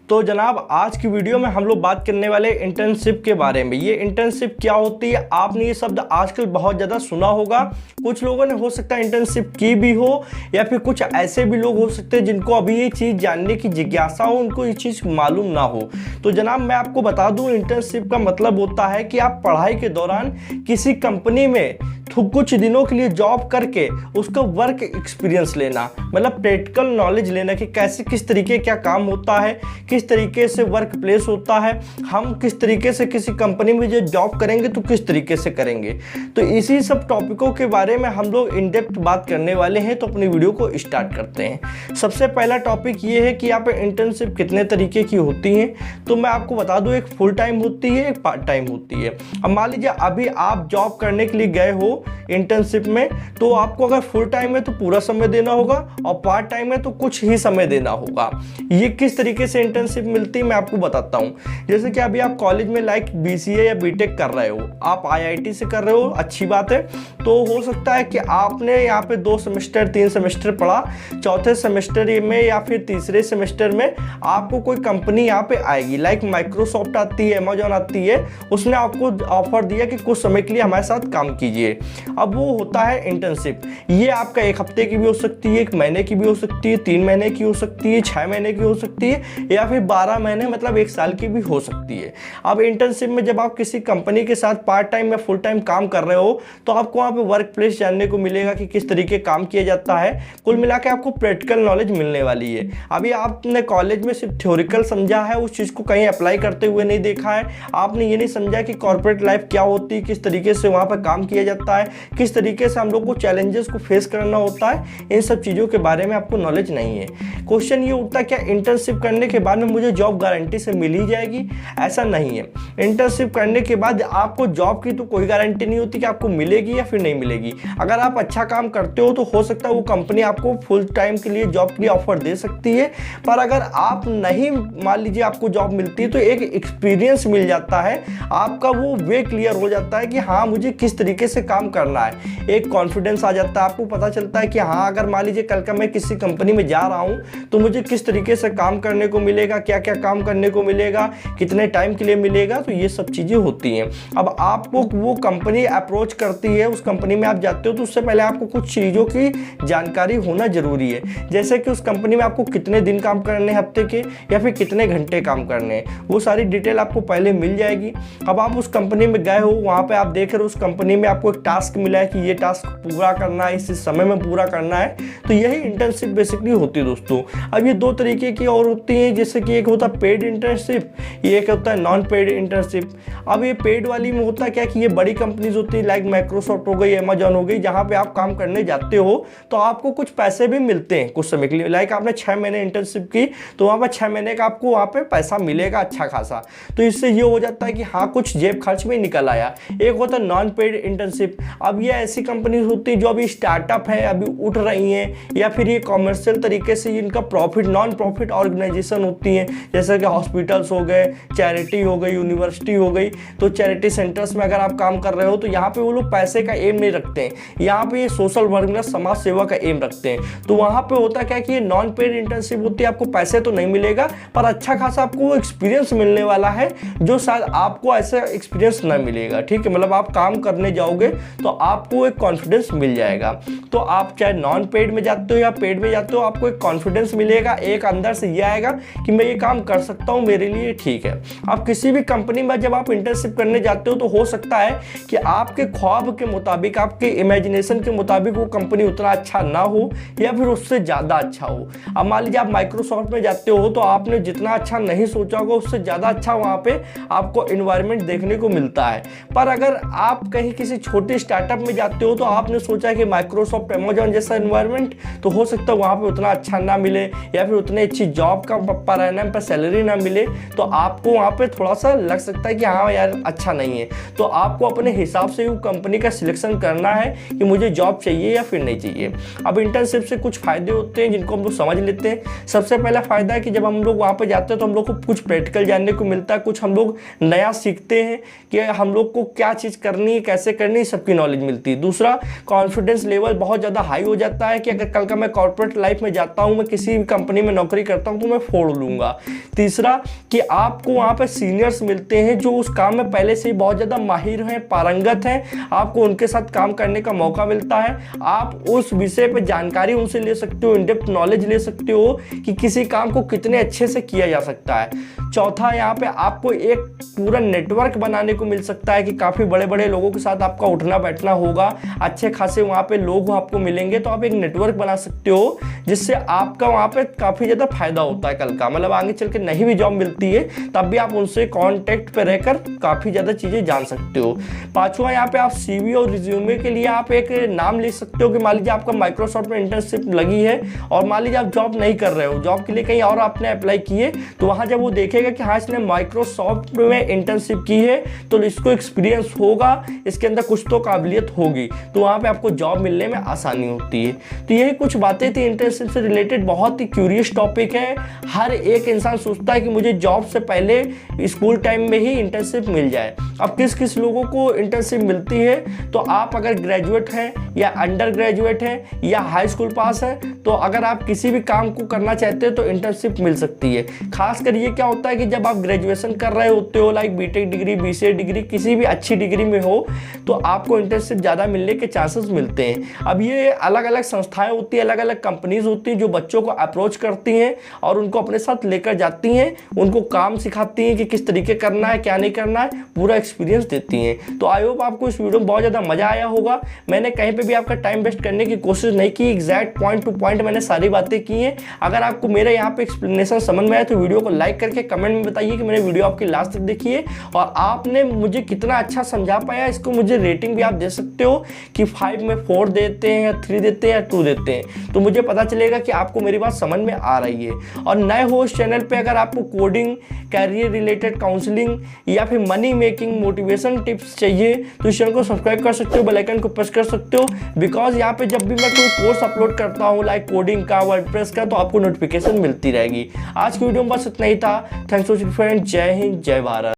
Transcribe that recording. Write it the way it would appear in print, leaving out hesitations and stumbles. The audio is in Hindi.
तो जनाब आज की वीडियो में हम लोग बात करने वाले इंटर्नशिप के बारे में। ये इंटर्नशिप क्या होती है, आपने ये शब्द आजकल बहुत ज़्यादा सुना होगा। कुछ लोगों ने हो सकता है इंटर्नशिप की भी हो, या फिर कुछ ऐसे भी लोग हो सकते हैं जिनको अभी ये चीज़ जानने की जिज्ञासा हो, उनको ये चीज़ मालूम ना हो। तो जनाब मैं आपको बता दूं, इंटर्नशिप का मतलब होता है कि आप पढ़ाई के दौरान किसी कंपनी में कुछ दिनों के लिए जॉब करके उसका वर्क एक्सपीरियंस लेना, मतलब प्रैक्टिकल नॉलेज लेना कि कैसे किस तरीके क्या काम होता है, किस तरीके से वर्क प्लेस होता है, हम किस तरीके से किसी कंपनी में जो जॉब करेंगे तो किस तरीके से करेंगे। तो इसी सब टॉपिकों के बारे में हम लोग इन डेप्थ बात करने वाले हैं। तो अपनी वीडियो को स्टार्ट करते हैं। सबसे पहला टॉपिक ये है कि यहाँ पे इंटर्नशिप कितने तरीके की होती है। तो मैं आपको बता दूं, एक फुल टाइम होती है, एक पार्ट टाइम होती है। अब मान लीजिए अभी आप जॉब करने के लिए गए हो इंटर्नशिप में, तो आपको अगर फुल टाइम है तो पूरा समय देना होगा, और पार्ट टाइम है तो कुछ ही समय देना होगा। ये किस तरीके से इंटर्नशिप मिलती है मैं आपको बताता हूँ। जैसे कि अभी आप कॉलेज में लाइक बीसीए या बीटेक कर रहे हो, आप आईआईटी से कर रहे हो, अच्छी बात है। तो हो सकता है कि आपने यहाँ पे 2 सेमेस्टर 3 सेमेस्टर पढ़ा, चौथे सेमेस्टर में या फिर तीसरे सेमेस्टर में आपको कोई कंपनी यहाँ पे आएगी, लाइक माइक्रोसॉफ्ट आती है, अमेजॉन आती है, उसने आपको ऑफर दिया कि कुछ समय के लिए हमारे साथ काम कीजिए। अब वो होता है इंटर्नशिप। ये आपका 1 हफ्ते की भी हो सकती है, 1 महीने की भी हो सकती है, 3 महीने की हो सकती है, 6 महीने की हो सकती है, या फिर 12 महीने मतलब 1 साल की भी हो सकती है। अब इंटर्नशिप में जब आप किसी कंपनी के साथ पार्ट टाइम या फुल टाइम काम कर रहे हो, तो आपको वहाँ पे वर्क प्लेस जानने को मिलेगा कि किस तरीके काम किया जाता है। कुल मिला के आपको प्रैक्टिकल नॉलेज मिलने वाली है। अभी आपने कॉलेज में सिर्फ थ्योरिकल समझा है, उस चीज़ को कहीं अप्लाई करते हुए नहीं देखा है। आपने ये नहीं समझा कि कॉर्पोरेट लाइफ क्या होती है, किस तरीके से वहाँ पर काम किया जाता है, किस तरीके से हम लोग को चैलेंजेस को फेस करना होता है। इन सब चीज़ों के बारे में आपको नॉलेज नहीं है। क्वेश्चन ये उठता है, क्या इंटर्नशिप करने के बाद में मुझे जॉब गारंटी से मिल ही जाएगी? ऐसा नहीं है। इंटर्नशिप करने के बाद आपको जॉब की तो कोई गारंटी नहीं होती कि आपको मिलेगी या फिर नहीं मिलेगी। अगर आप अच्छा काम करते हो तो हो सकता है वो कंपनी आपको फुल टाइम के लिए जॉब के लिए ऑफर दे सकती है। पर अगर आप नहीं, मान लीजिए आपको जॉब मिलती है, तो एक एक्सपीरियंस मिल जाता है, आपका वो वे क्लियर हो जाता है कि हाँ मुझे किस तरीके से काम करना है। एक कॉन्फिडेंस आ जाता है, आपको पता चलता है कि हाँ अगर मान लीजिए कल का मैं किसी कंपनी में जा रहा हूँ तो मुझे किस तरीके से काम करने को मिलेगा, क्या क्या काम करने को मिलेगा, कितने टाइम के लिए मिलेगा। तो ये सब चीज़ें होती हैं। अब आपको वो कंपनी अप्रोच करती है, उस कंपनी में आप जाते हो, तो उससे पहले आपको कुछ चीज़ों की जानकारी होना जरूरी है। जैसे कि उस कंपनी में आपको कितने दिन काम करने हैं हफ्ते के, या फिर कितने घंटे काम करने हैं, वो सारी डिटेल आपको पहले मिल जाएगी। अब आप उस कंपनी में गए हो, वहाँ पे आप देख रहे हो उस कंपनी में आपको एक टास्क मिला है कि ये टास्क पूरा करना है, इस समय में पूरा करना है। तो यही इंटर्नशिप बेसिकली होती है दोस्तों। अब ये 2 तरीके की और होती हैं, जैसे कि एक होता है पेड इंटर्नशिप, ये एक होता है नॉन पेड इंटर्नशिप। अब ये पेड वाली में होता क्या कि ये बड़ी कंपनीज होती है, लाइक माइक्रोसॉफ्ट हो गई, अमेजॉन हो गई, जहाँ पे आप काम करने जाते हो तो आपको कुछ पैसे भी मिलते हैं कुछ समय के लिए। लाइक आपने 6 महीने इंटर्नशिप की तो वहाँ पर 6 महीने का आपको वहाँ पे पैसा मिलेगा अच्छा खासा। तो इससे ये हो जाता है कि हाँ कुछ जेब खर्च में निकल आया। एक होता है नॉन पेड इंटर्नशिप। अब ये ऐसी कंपनीज होती है जो अभी स्टार्टअप है, अभी उठ रही हैं, या फिर ये कॉमर्शियल तरीके से इनका प्रॉफिट, नॉन प्रॉफिट ऑर्गेनाइजेशन होती हैं, जैसे कि हॉस्पिटल्स हो गए, चैरिटी हो गई, यूनिवर्सिटी हो गई। तो चैरिटी सेंटर्स में अगर आप काम कर रहे हो तो यहाँ पे वो लोग पैसे का एम नहीं रखते हैं, यहाँ पे ये सोशल वर्क में समाज सेवा का एम रखते हैं। तो वहाँ पे होता क्या कि ये नॉन पेड इंटर्नशिप होती है, आपको पैसे तो नहीं मिलेगा पर अच्छा खासा आपको वो एक्सपीरियंस मिलने वाला है, जो शायद आपको ऐसा एक्सपीरियंस ना मिलेगा। ठीक है, मतलब आप काम करने जाओगे तो आपको एक कॉन्फिडेंस मिल जाएगा। तो आप चाहे नॉन पेड में जाते हो या पेड में जाते हो, आपको एक कॉन्फिडेंस मिलेगा, एक अंदर से ये आएगा कि मैं ये काम कर सकता हूँ, मेरे लिए ठीक है। आप किसी भी कंपनी में जब आप इंटर्नशिप करने जाते हो तो हो सकता है कि आपके ख्वाब के मुताबिक, आपके इमेजिनेशन के मुताबिक वो कंपनी उतना अच्छा ना हो, या फिर उससे ज़्यादा अच्छा हो। अब मान लीजिए आप माइक्रोसॉफ्ट में जाते हो तो आपने जितना अच्छा नहीं सोचा होगा उससे ज़्यादा अच्छा वहाँ पे आपको इन्वायरमेंट देखने को मिलता है। पर अगर आप कहीं किसी छोटे स्टार्टअप में जाते हो तो आपने सोचा कि माइक्रोसॉफ्ट, अमेजॉन जैसा इन्वायरमेंट, तो हो सकता है वहाँ पे उतना अच्छा ना मिले, या फिर उतनी अच्छी जॉब का पर एनम पर सैलरी ना मिले। तो आपको वहाँ पे थोड़ा सा लग सकता है कि हाँ यार अच्छा नहीं है। तो आपको अपने हिसाब से वो कंपनी का सिलेक्शन करना है कि मुझे जॉब चाहिए या फिर नहीं चाहिए। अब इंटर्नशिप से कुछ फ़ायदे होते हैं जिनको हम लोग समझ लेते हैं। सबसे पहला फ़ायदा है कि जब हम लोग वहाँ पर जाते हैं तो हम लोग को कुछ प्रैक्टिकल जानने को मिलता है, कुछ हम लोग नया सीखते हैं कि हम लोग को क्या चीज़ करनी है, कैसे करनी है, सब सब की नॉलेज मिलती है। दूसरा, कॉन्फिडेंस लेवल बहुत ज़्यादा हाई हो जाता है कि अगर कल का मैं कॉर्पोरेट लाइफ में जाता हूँ, मैं किसी भी कंपनी में नौकरी करता हूँ तो मैं फोड़ लूँगा। तीसरा कि आपको वहाँ पर सीनियर्स मिलते हैं जो उस काम में पहले से ही बहुत ज़्यादा माहिर हैं, पारंगत हैं, आपको उनके साथ काम करने का मौका मिलता है। आप उस विषय पर जानकारी उनसे ले सकते हो, इन डेप्थ नॉलेज ले सकते हो कि किसी काम को कितने अच्छे से किया जा सकता है। चौथा, यहाँ पे आपको एक पूरा नेटवर्क बनाने को मिल सकता है कि काफ़ी बड़े बड़े लोगों के साथ आपका उठना बैठना होगा, अच्छे खासे वहाँ पे लोग आपको मिलेंगे, तो आप एक नेटवर्क बना सकते हो जिससे आपका वहाँ पे काफ़ी ज़्यादा फायदा होता है कल का, मतलब आगे चल के नहीं भी जॉब मिलती है तब भी आप उनसे कॉन्टेक्ट पे रहकर काफ़ी ज़्यादा चीज़ें जान सकते हो। पाँचवा, यहाँ पे आप CV और रिज्यूमे के लिए आप एक नाम लिख सकते हो कि मान लीजिए आपका माइक्रोसॉफ्ट में इंटर्नशिप लगी है और मान लीजिए आप जॉब नहीं कर रहे हो, जॉब के लिए कहीं और आपने अप्लाई किए, तो वहाँ जब वो देखेगा कि हाँ इसने माइक्रोसॉफ्ट में इंटर्नशिप की है तो इसको एक्सपीरियंस होगा, इसके अंदर कुछ तो काबिलियत होगी, तो वहाँ पे आपको जॉब मिलने में आसानी होती है। तो यही कुछ बातें थी इंटर्नशिप से रिलेटेड। बहुत ही क्यूरियस टॉपिक है, हर एक इंसान सोचता है कि मुझे जॉब से पहले स्कूल टाइम में ही इंटर्नशिप मिल जाए। अब किस किस लोगों को इंटर्नशिप मिलती है, तो आप अगर ग्रेजुएट हैं या अंडर ग्रेजुएट हैं या हाई स्कूल पास हैं, तो अगर आप किसी भी काम को करना चाहते हैं तो इंटर्नशिप मिल सकती है। खासकर ये क्या होता है कि जब आप ग्रेजुएशन कर रहे होते हो, like BTech degree, BCA degree, किसी भी अच्छी डिग्री में हो, तो आपको इंटर्नशिप ज़्यादा मिलने के चांसेस मिलते हैं। अब ये अलग अलग संस्थाएं होती हैं, अलग अलग कंपनीज होती हैं जो बच्चों को अप्रोच करती हैं और उनको अपने साथ लेकर जाती हैं, उनको काम सिखाती हैं कि किस तरीके करना है, क्या नहीं करना है, पूरा एक्सपीरियंस देती हैं। तो आई होप आपको इस वीडियो में बहुत ज़्यादा मज़ा आया होगा। मैंने कहीं पे भी आपका टाइम वेस्ट करने की कोशिश नहीं की, एग्जैक्ट पॉइंट टू पॉइंट मैंने सारी बातें की हैं। अगर आपको मेरे यहाँ पे एक्सप्लेनेशन समझ में आया तो वीडियो को लाइक करके कमेंट में बताइए कि मैंने वीडियो आपकी लास्ट तक देखी है और आपने मुझे कितना अच्छा समझा पाया। इसको मुझे रेटिंग भी आप दे सकते हो कि 5 में 4 देते हैं या 3 देते हैं या 2 देते हैं, तो मुझे पता चलेगा कि आपको मेरी बात समझ में आ रही है। और नए हो इस चैनल पे, अगर आपको कोडिंग, कैरियर रिलेटेड काउंसलिंग या फिर मनी मेकिंग मोटिवेशन टिप्स चाहिए तो इस चैनल को सब्सक्राइब कर सकते हो, बेल आइकन को प्रेस कर सकते हो, बिकॉज यहाँ पे जब भी मैं कोई कोर्स अपलोड करता हूँ लाइक कोडिंग का, वर्डप्रेस का, तो आपको नोटिफिकेशन मिलती रहेगी। आज की वीडियो में बस इतना ही था। Thanks for watching friend. जय हिंद, जय भारत।